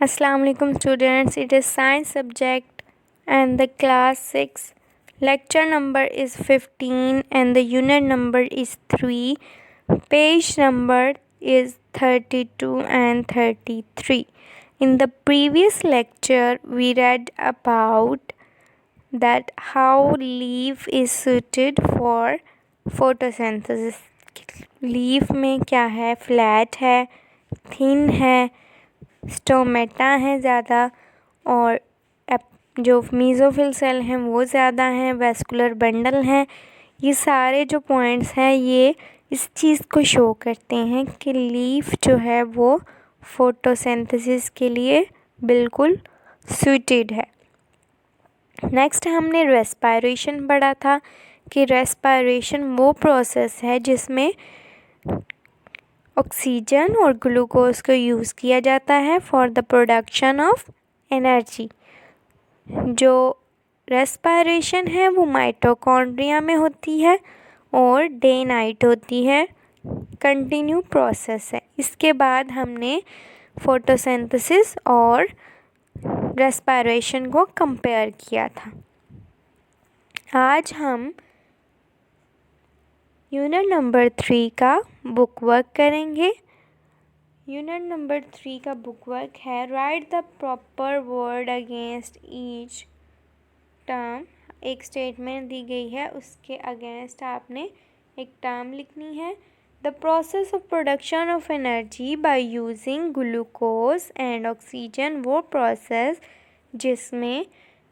Assalamu alaikum students, it is science subject and the class 6 lecture number is 15 and the unit number is 3, page number is 32 and 33. In the previous lecture we read about that how leaf is suited for photosynthesis. Leaf में क्या है, flat है, thin है, stomata है ज़्यादा और जो mesophyll cell हैं वो ज़्यादा हैं, वेस्कुलर बंडल हैं। ये सारे जो पॉइंट्स हैं ये इस चीज़ को शो करते हैं कि लीफ जो है वो फोटोसिंथेसिस के लिए बिल्कुल सूटेड है। नेक्स्ट हमने रेस्पायरेशन पढ़ा था कि रेस्पायरेशन वो प्रोसेस है जिसमें ऑक्सीजन और ग्लूकोज को यूज़ किया जाता है for the production of energy. जो रेस्पायरेशन है वो माइटोकॉन्ड्रिया में होती है और डे नाइट होती है, कंटिन्यू प्रोसेस है। इसके बाद हमने फोटोसिंथेसिस और रेस्पायरेशन को कंपेयर किया था। आज हम यूनिट नंबर 3 का बुक वर्क करेंगे। यूनिट नंबर 3 का बुक वर्क है right the proper word against each term. एक स्टेटमेंट दी गई है, उसके अगेंस्ट आपने एक टर्म लिखनी है। The process of production of energy by using glucose and oxygen, वो प्रोसेस जिसमें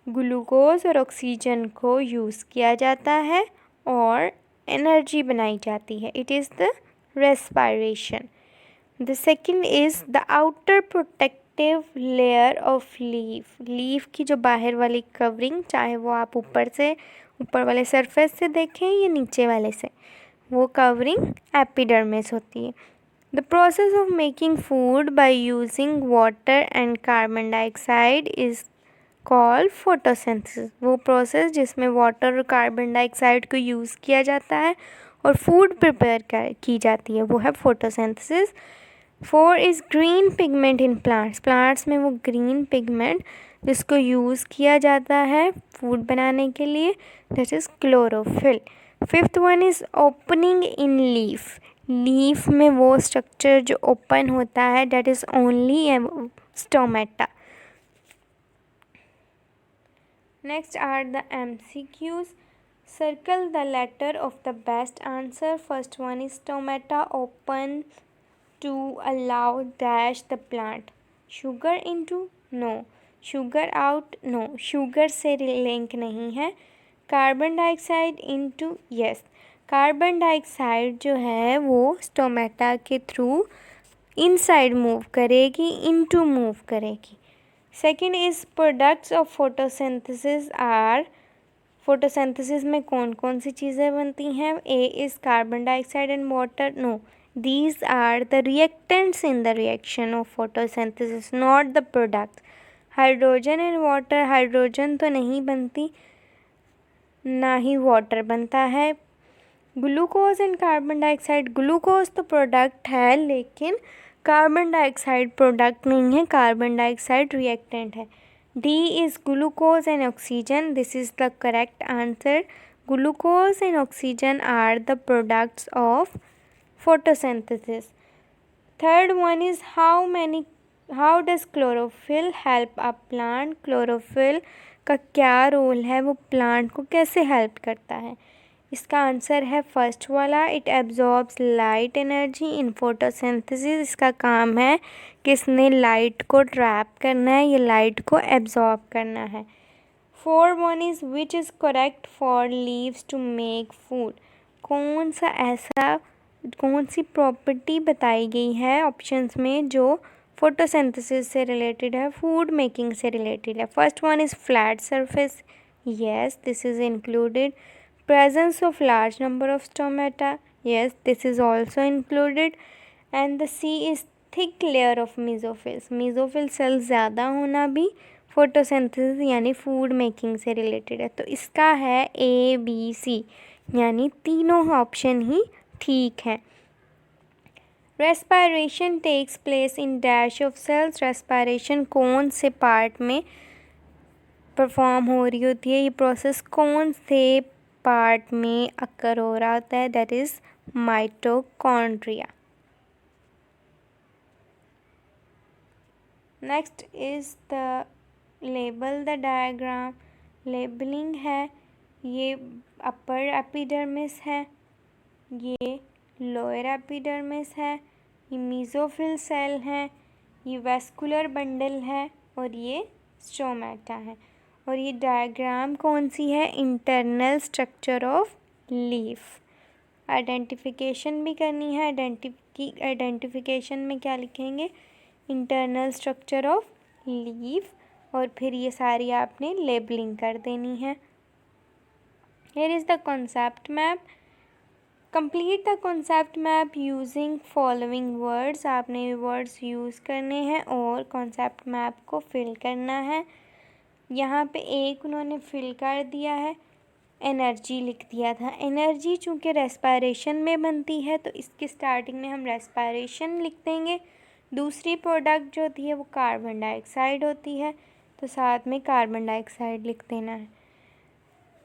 ग्लूकोज और ऑक्सीजन को यूज़ किया जाता है और एनर्जी बनाई जाती है, it is the respiration. The second is the outer protective layer of leaf. Leaf की जो बाहर वाली कवरिंग, चाहे वो आप ऊपर वाले सरफेस से देखें या नीचे वाले से, वो कवरिंग एपिडर्मिस होती है। The process of making food by using water and carbon dioxide is called photosynthesis. वो प्रोसेस जिसमें वाटर और कार्बन डाइऑक्साइड को यूज़ किया जाता है और फूड प्रिपेयर की जाती है, वो है photosynthesis. 4 is green pigment in plants. Plants में वो ग्रीन पिगमेंट जिसको यूज़ किया जाता है फूड बनाने के लिए, that is chlorophyll. 5th one is opening in leaf. Leaf में वो स्ट्रक्चर जो ओपन होता है, that is only stomata. Next are the MCQs. Circle the letter of the best answer. First one is stomata open to allow dash the plant. Sugar into? No. Sugar out? No. Sugar से link नहीं है। Carbon dioxide into? yes. Carbon dioxide जो है वो stomata के through inside move करेगी, into move करेगी। Second is products of photosynthesis are. Photosynthesis में कौन कौन सी चीज़ें बनती हैं? A is carbon dioxide and water. No, these are the reactants in the reaction of photosynthesis, not the product. Hydrogen and water, hydrogen तो नहीं बनती, ना ही वाटर बनता है। Glucose and carbon dioxide, glucose तो प्रोडक्ट है लेकिन कार्बन डाइऑक्साइड प्रोडक्ट नहीं है, कार्बन डाइऑक्साइड रिएक्टेंट है। D is glucose and oxygen, this is the correct answer. Glucose and oxygen are the products of photosynthesis. Third one is how does chlorophyll help a plant. Chlorophyll का क्या role है, वो plant को कैसे help करता है? इसका answer है फर्स्ट वाला, it absorbs light energy in photosynthesis. इसका काम है कि इसने लाइट को ट्रैप करना है, ये लाइट को एब्जॉर्ब करना है। 4 one is which is correct for leaves to make food. कौन सी प्रॉपर्टी बताई गई है ऑप्शंस में जो फोटोसिंथेसिस से रिलेटेड है, फूड मेकिंग से रिलेटेड है? First one is flat surface, yes, this is included. Presence of large number of stomata, yes, this is also included. And the C is thick layer of mesophils. mesophil cells ज़्यादा होना भी photosynthesis यानी food making से related है। तो इसका है ABC, यानी तीनों ऑप्शन ही ठीक है। Respiration takes place in dash of cells. Respiration कौन से पार्ट में परफॉर्म हो रही होती है, ये प्रोसेस कौन से पार्ट में अकर हो रहा होता है, that is mitochondria. Next is the label the diagram. Labelling है, ये अपर एपिडर्मिस है, ये लोअर एपिडर्मिस है, ये मीज़ोफिल सेल है, ये वेस्कुलर बंडल है और ये स्टोमेटा है। और ये डायग्राम कौन सी है, internal structure of leaf. Identification भी करनी है। आइडेंटिफिकेशन में क्या लिखेंगे, इंटरनल स्ट्रक्चर ऑफ लीफ, और फिर ये सारी आपने लेबलिंग कर देनी है। Here is the concept map. Complete the concept map using following words. आपने ये वर्ड्स यूज़ करने हैं और कॉन्सेप्ट मैप को फिल करना है। यहाँ पे एक उन्होंने फिल कर दिया है, एनर्जी लिख दिया था। एनर्जी चूँकि रेस्पायरेशन में बनती है तो इसकी स्टार्टिंग में हम रेस्पायरेशन लिख देंगे। दूसरी प्रोडक्ट जो होती है वो कार्बन डाइऑक्साइड होती है, तो साथ में कार्बन डाइऑक्साइड लिख देना है।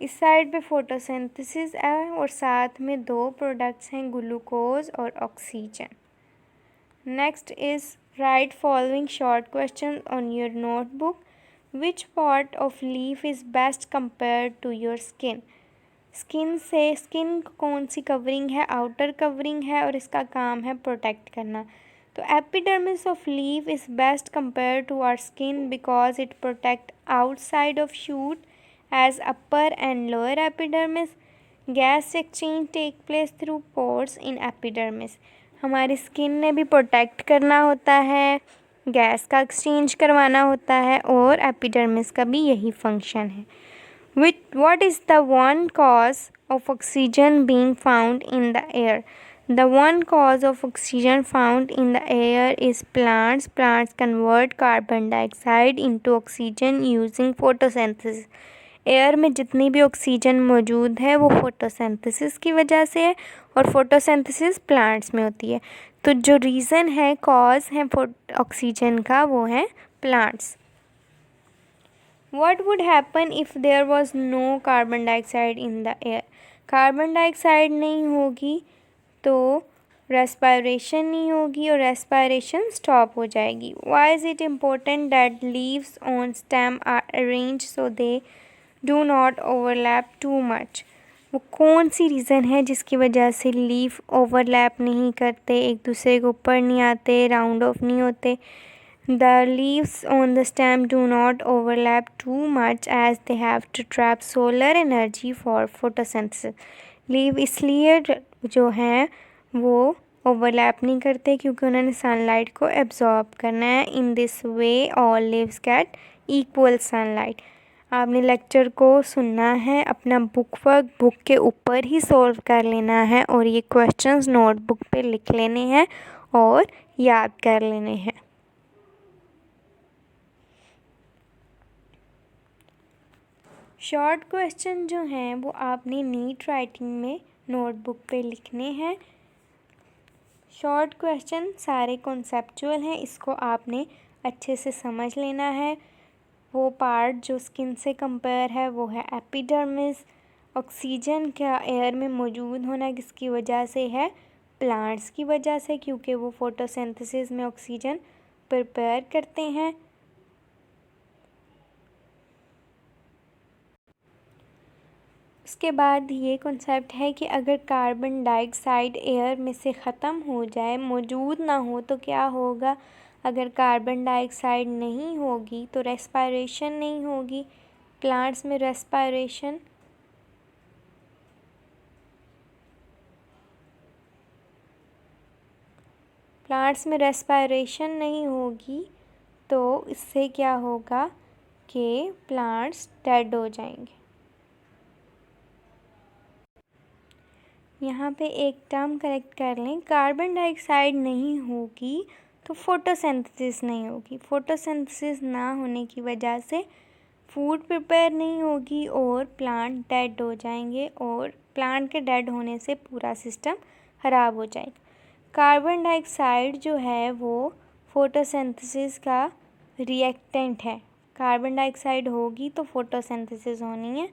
इस साइड पे फोटोसिंथेसिस है और साथ में दो प्रोडक्ट्स हैं, ग्लूकोज और oxygen. Next is write following short question on your notebook. Which part of leaf is best compare to your skin. Skin कौन सी कवरिंग है, आउटर कवरिंग है और इसका काम है प्रोटेक्ट करना। तो epidermis of leaf is best compare to our skin because it protect outside of shoot as upper and lower epidermis. Gas exchange take place through pores in epidermis. हमारी skin ने भी प्रोटेक्ट करना होता है, gas का exchange करवाना होता है और एपिडर्मिस का भी यही फंक्शन है। What is the one cause of oxygen being found in the air? The one cause of oxygen found in the air is plants. Plants convert carbon dioxide into oxygen using photosynthesis. Air में जितनी भी oxygen मौजूद है वो photosynthesis की वजह से है और फोटोसिंथेसिस प्लांट्स में होती है। तो जो रीज़न है, कॉज है ऑक्सीजन का, वो है plants. What would happen if there was no carbon dioxide in the air. Carbon dioxide नहीं होगी तो रेस्पायरेशन नहीं होगी और रेस्पायरेशन स्टॉप हो जाएगी। Why is it important that leaves on stem are arranged so they do not overlap too much. वो कौन सी रीज़न है जिसकी वजह से लीफ ओवरलैप नहीं करते, एक दूसरे के ऊपर नहीं आते, राउंड ऑफ नहीं होते। The leaves on the stem do not overlap too much as they have to trap solar energy for photosynthesis. Leave इसलिए जो हैं वो ओवरलैप नहीं करते क्योंकि उन्होंने सनलाइट को एब्जॉर्ब करना है। In this way all leaves get equal sunlight. आपने लेक्चर को सुनना है, अपना बुक के ऊपर ही सॉल्व कर लेना है और ये क्वेश्चंस नोटबुक पे लिख लेने हैं और याद कर लेने हैं। शॉर्ट क्वेश्चन जो हैं वो आपने नीट राइटिंग में नोटबुक पे लिखने हैं। शॉर्ट क्वेश्चन सारे कॉन्सेप्चुअल हैं, इसको आपने अच्छे से समझ लेना है। वो पार्ट जो स्किन से कंपेयर है वो है एपिडर्मिस। ऑक्सीजन का एयर में मौजूद होना किसकी वजह से है, प्लांट्स की वजह से, क्योंकि वो फोटोसिंथेसिस में ऑक्सीजन प्रिपेयर करते हैं। उसके बाद ये कॉन्सेप्ट है कि अगर कार्बन डाइऑक्साइड एयर में से ख़त्म हो जाए, मौजूद ना हो, तो क्या होगा। अगर कार्बन डाइऑक्साइड नहीं होगी तो रेस्पायरेशन नहीं होगी। प्लांट्स में रेस्पायरेशन नहीं होगी तो इससे क्या होगा कि प्लांट्स डेड हो जाएंगे। यहाँ पे एक टर्म करेक्ट कर लें, कार्बन डाइऑक्साइड नहीं होगी तो फोटोसिंथेसिस नहीं होगी। फोटोसिंथेसिस ना होने की वजह से फूड प्रिपेयर नहीं होगी और प्लांट डेड हो जाएंगे और प्लांट के डेड होने से पूरा सिस्टम ख़राब हो जाएगा। कार्बन डाइऑक्साइड जो है वो फोटोसिंथेसिस का रिएक्टेंट है। कार्बन डाइऑक्साइड होगी तो फोटोसिंथेसिस होनी है,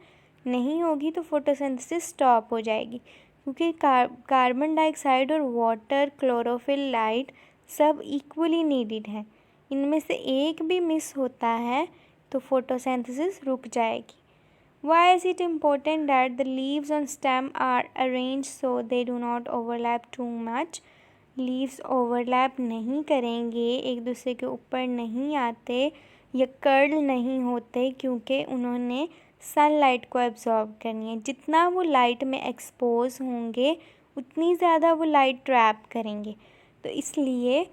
नहीं होगी तो फोटोसिंथेसिस स्टॉप हो जाएगी, क्योंकि कार्बन डाइऑक्साइड और वाटर, क्लोरोफिल, लाइट सब इक्वली नीडेड है। इनमें से एक भी मिस होता है तो फोटोसिंथेसिस रुक जाएगी। Why is it important that the leaves on stem are arranged so they do not overlap too much? Leaves overlap नहीं करेंगे, एक दूसरे के ऊपर नहीं आते या कर्ल नहीं होते, क्योंकि उन्होंने सनलाइट को एब्जॉर्ब करनी है। जितना वो लाइट में एक्सपोज होंगे उतनी ज़्यादा वो लाइट ट्रैप करेंगे। तो इसलिए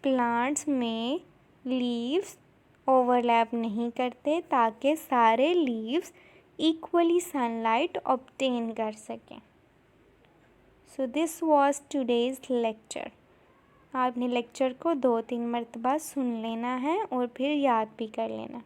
प्लांट्स में लीव्स ओवरलैप नहीं करते ताकि सारे लीव्स इक्वली सनलाइट ऑब्टेन कर सकें। So this was today's lecture. आपने लेक्चर को 2-3 मरतबा सुन लेना है और फिर याद भी कर लेना।